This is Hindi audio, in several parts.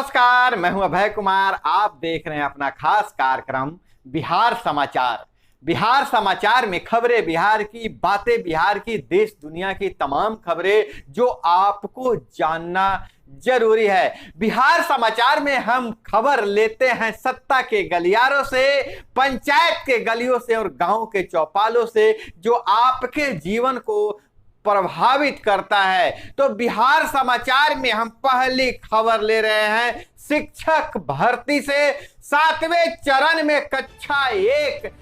नमस्कार, मैं हूं अभय कुमार। आप देख रहे हैं अपना खास कार्यक्रम बिहार समाचार। बिहार समाचार में खबरें बिहार की, बातें बिहार की, देश दुनिया की तमाम खबरें जो आपको जानना जरूरी है। बिहार समाचार में हम खबर लेते हैं सत्ता के गलियारों से, पंचायत के गलियों से और गांव के चौपालों से, जो आपके जीवन को प्रभावित करता है। तो बिहार समाचार में हम पहली खबर ले रहे हैं शिक्षक भर्ती से। 7वें चरण में कक्षा 1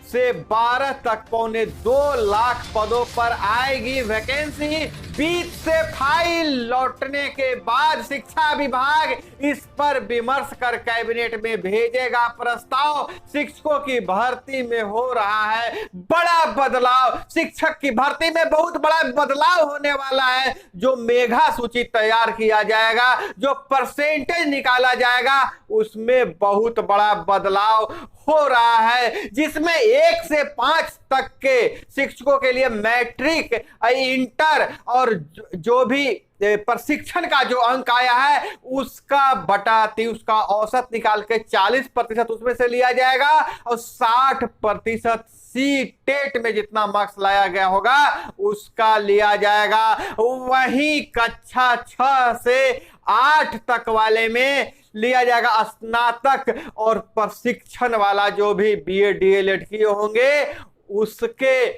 से 12 तक 2.25 लाख पदों पर आएगी वैकेंसी। बीच से फाइल लौटने के बाद शिक्षा विभाग इस पर विमर्श कर कैबिनेट में भेजेगा प्रस्ताव। शिक्षकों की भर्ती में हो रहा है बड़ा बदलाव। शिक्षक की भर्ती में बहुत बड़ा बदलाव होने वाला है। जो मेगा सूची तैयार किया जाएगा, जो परसेंटेज निकाला जाएगा, उसमें बहुत बड़ा बदलाव हो रहा है, जिसमें 1 से 5 तक के शिक्षकों के लिए मैट्रिक, इंटर और जो भी प्रशिक्षण का जो अंक आया है उसका बटाती, उसका औसत निकाल के 40% उसमें से लिया जाएगा और 60% सी टेट में जितना मार्क्स लाया गया होगा उसका लिया जाएगा। वहीं कक्षा 6 से 8 तक वाले में लिया जाएगा स्नातक और प्रशिक्षण वाला, जो भी बीए डीएलएड किए होंगे उसके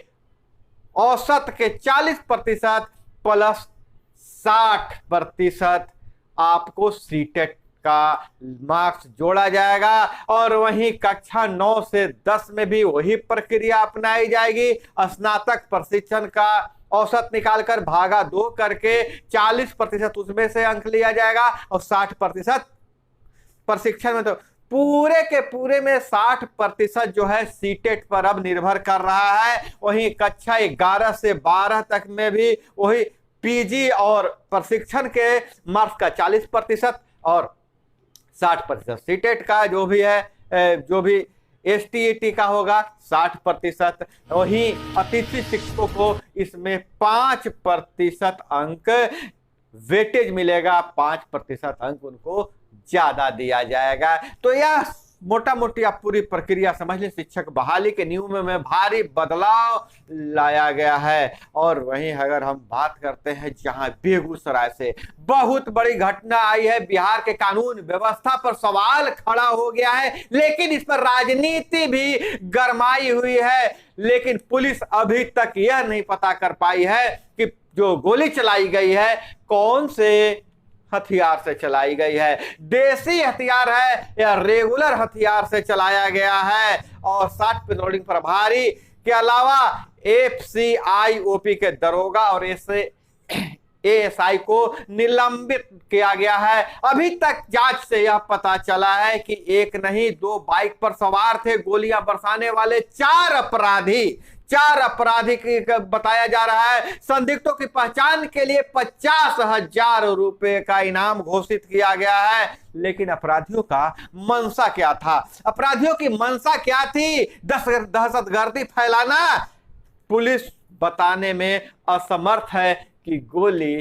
औसत के 40% प्लस 60% आपको सीटेट का मार्क्स जोड़ा जाएगा। और वहीं कक्षा 9 से 10 में भी वही प्रक्रिया अपनाई जाएगी। स्नातक प्रशिक्षण का औसत निकालकर भागा 2 करके 40% उसमें से अंक लिया जाएगा और 60% प्रशिक्षण में। तो पूरे के पूरे में 60% जो है सीटेट पर अब निर्भर कर रहा है। वहीं कक्षा 11 से 12 तक में भी वही पीजी और प्रशिक्षण के मार्क्स का 40% और 60% सीटेट का जो भी है, जो भी एसटीईटी का होगा 60%। वहीं अतिथि शिक्षकों को इसमें 5% अंक वेटेज मिलेगा, 5% अंक उनको ज्यादा दिया जाएगा। तो यह मोटा मोटी आप पूरी प्रक्रिया समझ लें। शिक्षक बहाली के नियम में भारी बदलाव लाया गया है। और वहीं अगर हम बात करते हैं जहां बेगूसराय से बहुत बड़ी घटना आई है, बिहार के कानून व्यवस्था पर सवाल खड़ा हो गया है, लेकिन इस पर राजनीति भी गरमाई हुई है। लेकिन पुलिस अभी तक यह नहीं पता कर पाई है कि जो गोली चलाई गई है कौन से हथियार से चलाई गई है, देसी हथियार है या रेगुलर हथियार से चलाया गया है। और 60 पेट्रोलिंग प्रभारी के अलावा एफसीआईओपी के दरोगा और एएसआई को निलंबित किया गया है। अभी तक जांच से यह पता चला है कि एक नहीं 2 बाइक पर सवार थे गोलियां बरसाने वाले 4 अपराधी की बताया जा रहा है। संदिग्धों की पहचान के लिए 50,000 रुपए का इनाम घोषित किया गया है। लेकिन अपराधियों का मंशा क्या था? अपराधियों की मंशा क्या थी? दहशतगर्दी फैलाना? पुलिस बताने में असमर्थ है कि गोली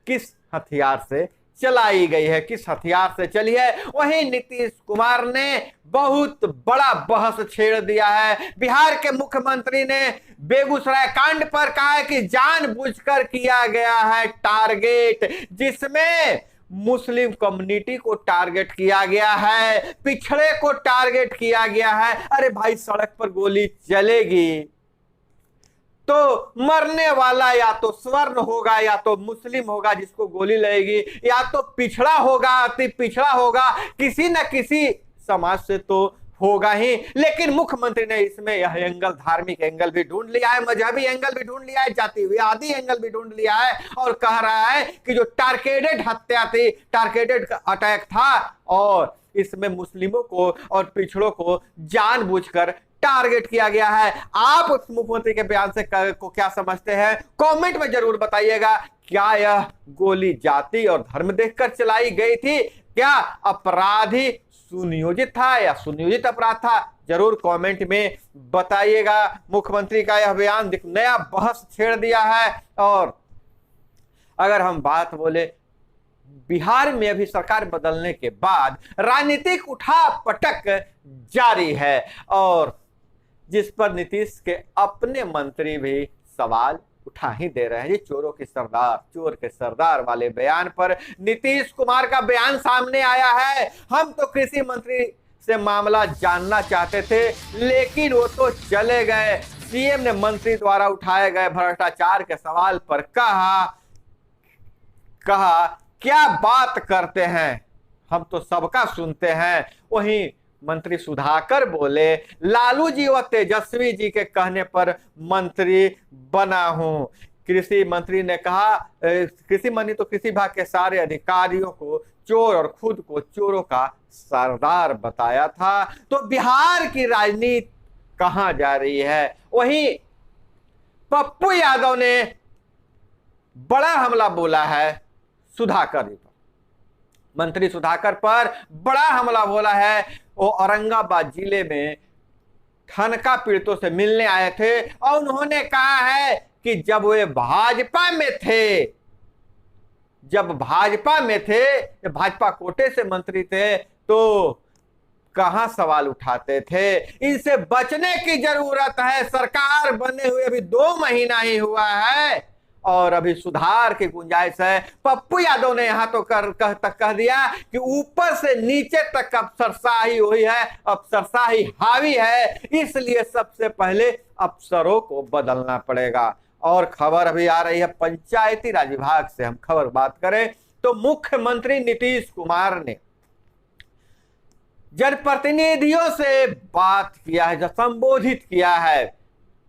किस हथियार से चलाई गई है, किस हथियार से चली है। वहीं नीतीश कुमार ने बहुत बड़ा बहस छेड़ दिया है। बिहार के मुख्यमंत्री ने बेगूसराय कांड पर कहा है कि जानबूझकर किया गया है टारगेट, जिसमें मुस्लिम कम्युनिटी को टारगेट किया गया है, पिछड़े को टारगेट किया गया है। अरे भाई, सड़क पर गोली चलेगी तो मरने वाला या तो स्वर्ण होगा या तो मुस्लिम होगा जिसको गोली लगेगी, या तो पिछड़ा होगा, अति पिछड़ा होगा, किसी न किसी समाज से तो होगा ही। लेकिन मुख्यमंत्री ने इसमें यह एंगल, धार्मिक एंगल भी ढूंढ लिया है, मजहबी एंगल भी ढूंढ लिया है, जातिवादी एंगल भी ढूंढ लिया है और कह रहा है कि जो टारगेटेड हत्या थी, टारगेटेड अटैक था और इसमें मुस्लिमों को और पिछड़ों को जानबूझकर टारगेट किया गया है। आप उस मुख्यमंत्री के बयान से को क्या समझते हैं? कमेंट में जरूर बताइएगा। क्या यह गोली जाति और धर्म देखकर चलाई गई थी? क्या अपराधी सुनियोजित था या सुनियोजित अपराध था? जरूर कमेंट में बताइएगा। मुख्यमंत्री का यह बयान नया बहस छेड़ दिया है। और अगर हम बात बोले बिहार में अभी सरकार बदलने के बाद राजनीतिक उठापटक जारी है और जिस पर नीतीश के अपने मंत्री भी सवाल उठा ही दे रहे हैं। ये चोरों की सरदार, चोर के सरदार वाले बयान पर नीतीश कुमार का बयान सामने आया है। हम तो कृषि मंत्री से मामला जानना चाहते थे लेकिन वो तो चले गए। सीएम ने मंत्री द्वारा उठाए गए भ्रष्टाचार के सवाल पर कहा क्या बात करते हैं, हम तो सबका सुनते हैं। वहीं मंत्री सुधाकर बोले लालू जी व तेजस्वी जी के कहने पर मंत्री बना हूं। कृषि मंत्री ने कहा, कृषि मंत्री तो कृषि विभाग के सारे अधिकारियों को चोर और खुद को चोरों का सरदार बताया था। तो बिहार की राजनीति कहां जा रही है। वहीं पप्पू यादव ने बड़ा हमला बोला है सुधाकर जी पर, मंत्री सुधाकर पर बड़ा हमला बोला है। वो औरंगाबाद जिले में ठनका पीड़ितों से मिलने आए थे और उन्होंने कहा है कि जब वे भाजपा में थे, भाजपा कोटे से मंत्री थे तो कहां सवाल उठाते थे। इनसे बचने की जरूरत है। सरकार बने हुए अभी 2 महीना ही हुआ है और अभी सुधार की गुंजाइश है। पप्पू यादव ने यहां तो कह दिया कि ऊपर से नीचे तक अफसरशाही हुई है, अफसरशाही हावी है, इसलिए सबसे पहले अफसरों को बदलना पड़ेगा। और खबर अभी आ रही है पंचायती राज विभाग से। हम खबर बात करें तो मुख्यमंत्री नीतीश कुमार ने जनप्रतिनिधियों से बात किया है, जो संबोधित किया है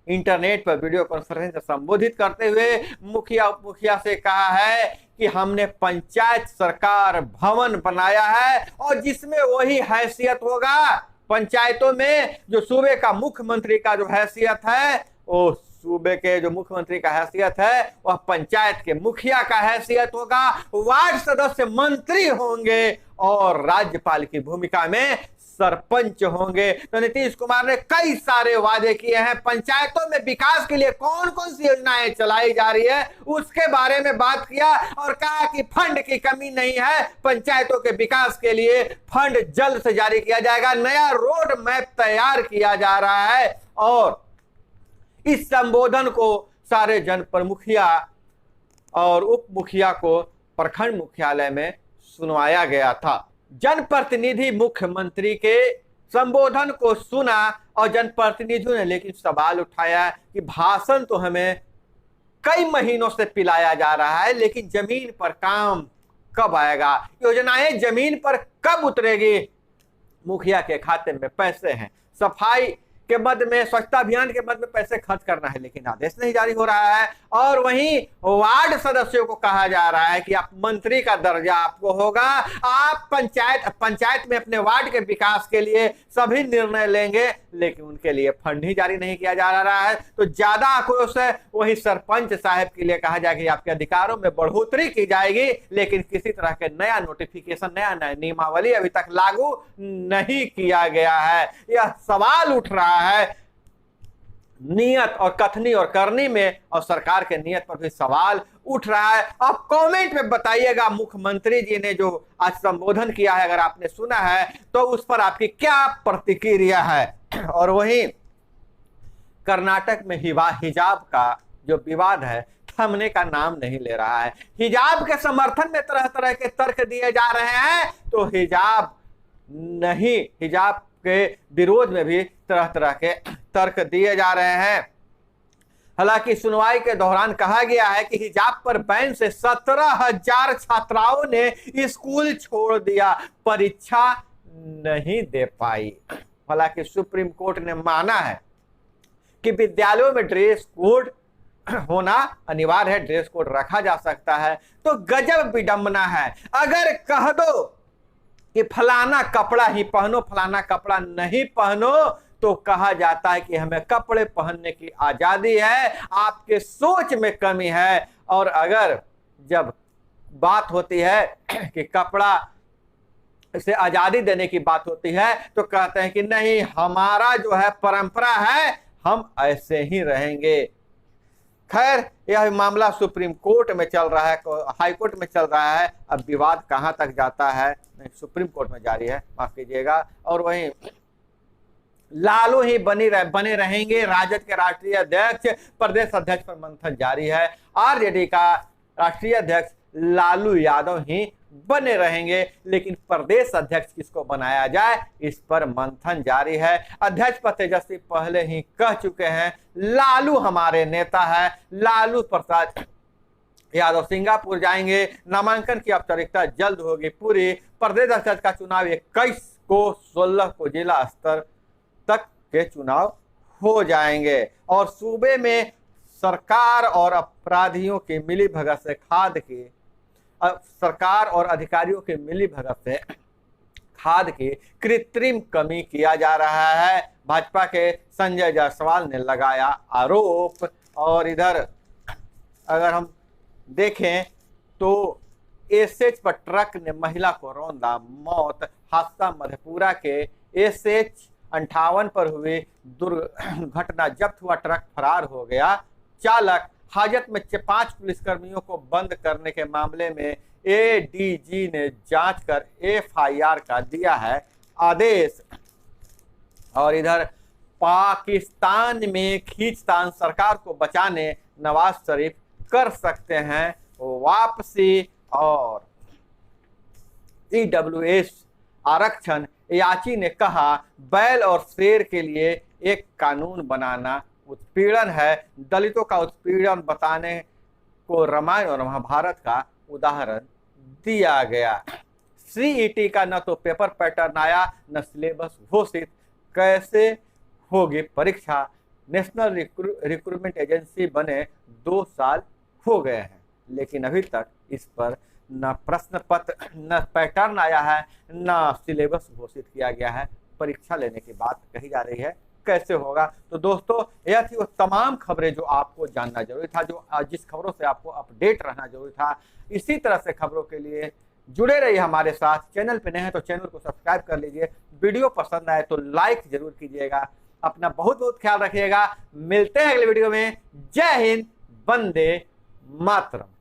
इंटरनेट पर वीडियो कॉन्फ्रेंस से संबोधित करते हुए मुखिया से कहा है कि हमने पंचायत सरकार भवन बनाया है और जिसमें वही हैसियत होगा पंचायतों में जो सूबे का मुख्यमंत्री का जो हैसियत है, वो सूबे के जो मुख्यमंत्री का हैसियत है वह पंचायत के मुखिया का हैसियत होगा। वार्ड सदस्य मंत्री होंगे और राज्यपाल की भूमिका में सरपंच होंगे। तो नीतीश कुमार ने कई सारे वादे किए हैं। पंचायतों में विकास के लिए कौन कौन सी योजनाएं चलाई जा रही है उसके बारे में बात किया और कहा कि फंड की कमी नहीं है, पंचायतों के विकास के लिए फंड जल्द से जारी किया जाएगा। नया रोड मैप तैयार किया जा रहा है और इस संबोधन को सारे जनपद मुखिया और उप मुखिया को प्रखंड मुख्यालय में सुनवाया गया था। जनप्रतिनिधि मुख्यमंत्री के संबोधन को सुना और जनप्रतिनिधियों ने लेकिन सवाल उठाया कि भाषण तो हमें कई महीनों से पिलाया जा रहा है लेकिन जमीन पर काम कब आएगा, योजनाएं जमीन पर कब उतरेगी। मुखिया के खाते में पैसे हैं, सफाई के मद में, स्वच्छता अभियान के मद में पैसे खर्च करना है लेकिन आदेश नहीं जारी हो रहा है। और वहीं वार्ड सदस्यों को कहा जा रहा है कि आप मंत्री का दर्जा आपको होगा, आप पंचायत में अपने वार्ड के विकास के लिए सभी निर्णय लेंगे लेकिन उनके लिए फंड ही जारी नहीं किया जा रहा है। तो ज्यादा आक्रोश है वही सरपंच साहब के लिए कहा जाए कि आपके अधिकारों में बढ़ोतरी की जाएगी लेकिन किसी तरह के नया नोटिफिकेशन, नया नियमावली अभी तक लागू नहीं किया गया है। यह सवाल उठ रहा है नियत और कथनी और करनी में और सरकार के नियत पर भी सवाल उठ रहा है। आप कमेंट में बताइएगा मुख्यमंत्री जी ने जो आज संबोधन किया है अगर आपने सुना है तो उस पर आपकी क्या प्रतिक्रिया है। और वहीं कर्नाटक में हिजाब का जो विवाद है थमने का नाम नहीं ले रहा है। हिजाब के समर्थन में तरह तरह के तर्क दिए जा रहे हैं तो हिजाब के विरोध में भी तरह तरह के तर्क दिए जा रहे हैं। हालांकि सुनवाई के दौरान कहा गया है कि हिजाब पर बैन से 17,000 छात्राओं ने स्कूल छोड़ दिया, परीक्षा नहीं दे पाई। हालांकि सुप्रीम कोर्ट ने माना है कि विद्यालयों में ड्रेस कोड होना अनिवार्य है, ड्रेस कोड रखा जा सकता है। तो गजब विडंबना है। अगर कह दो कि फलाना कपड़ा ही पहनो, फलाना कपड़ा नहीं पहनो तो कहा जाता है कि हमें कपड़े पहनने की आजादी है, आपके सोच में कमी है। और अगर जब बात होती है कि कपड़ा से आजादी देने की बात होती है तो कहते हैं कि नहीं, हमारा जो है परंपरा है, हम ऐसे ही रहेंगे। खैर, यह मामला सुप्रीम कोर्ट में चल रहा है, हाई कोर्ट में चल रहा है। अब विवाद कहां तक जाता है, सुप्रीम कोर्ट में जारी है, माफ कीजिएगा। और वहीं लालू ही बने रहेंगे राजद के राष्ट्रीय अध्यक्ष, प्रदेश अध्यक्ष पर मंथन जारी है। आरजेडी का राष्ट्रीय अध्यक्ष लालू यादव ही बने रहेंगे, लेकिन प्रदेश अध्यक्ष किसको बनाया जाए, इस पर मंथन जारी है। अध्यक्ष पर तेजस्वी पहले ही कह चुके हैं, लालू हमारे नेता है। लालू प्रसाद यादव सिंगापुर जाएंगे, नामांकन की औपचारिकता जल्द होगी पूरी। प्रदेश अध्यक्ष का चुनाव 21 को, 16 को जिला स्तर तक के चुनाव हो जाएंगे। और सूबे में सरकार और अपराधियों की मिलीभगत से सरकार और अधिकारियों के मिलीभगत से खाद की कृत्रिम कमी किया जा रहा है, भाजपा के संजय जायसवाल ने लगाया आरोप। और इधर अगर हम देखें तो एसएच पर ट्रक ने महिला को रौंदा, मौत। हादसा मधेपुरा के एसएच 58 पर हुई दुर्घटना, जब्त हुआ ट्रक फरार हो गया चालक। हाजत में 5 पुलिसकर्मियों को बंद करने के मामले में एडीजी ने जांच कर एफआईआर का दिया है आदेश। और इधर पाकिस्तान में खींचतान, सरकार को बचाने नवाज शरीफ कर सकते हैं वापसी। और ईडब्ल्यूएस आरक्षण, याची ने कहा, बैल और शेर के लिए एक कानून बनाना उत्पीड़न है। दलितों का उत्पीड़न बताने को रामायण और महाभारत का उदाहरण दिया गया। सीईटी का न तो पेपर पैटर्न आया, न सिलेबस घोषित, कैसे होगी परीक्षा। नेशनल रिक्रूटमेंट एजेंसी बने 2 साल हो गए हैं, लेकिन अभी तक इस पर न प्रश्न पत्र, न पैटर्न आया है, न सिलेबस घोषित किया गया है। परीक्षा लेने की बात कही जा रही है, कैसे होगा। तो दोस्तों, यह थी वो तमाम खबरें जो आपको जानना जरूरी था, जो जिस खबरों से आपको अपडेट रहना जरूरी था। इसी तरह से खबरों के लिए जुड़े रहिए हमारे साथ। चैनल पे नए हैं तो चैनल को सब्सक्राइब कर लीजिए। वीडियो पसंद आए तो लाइक जरूर कीजिएगा। अपना बहुत बहुत ख्याल रखिएगा। मिलते हैं अगले वीडियो में। जय हिंद, वंदे मातरम।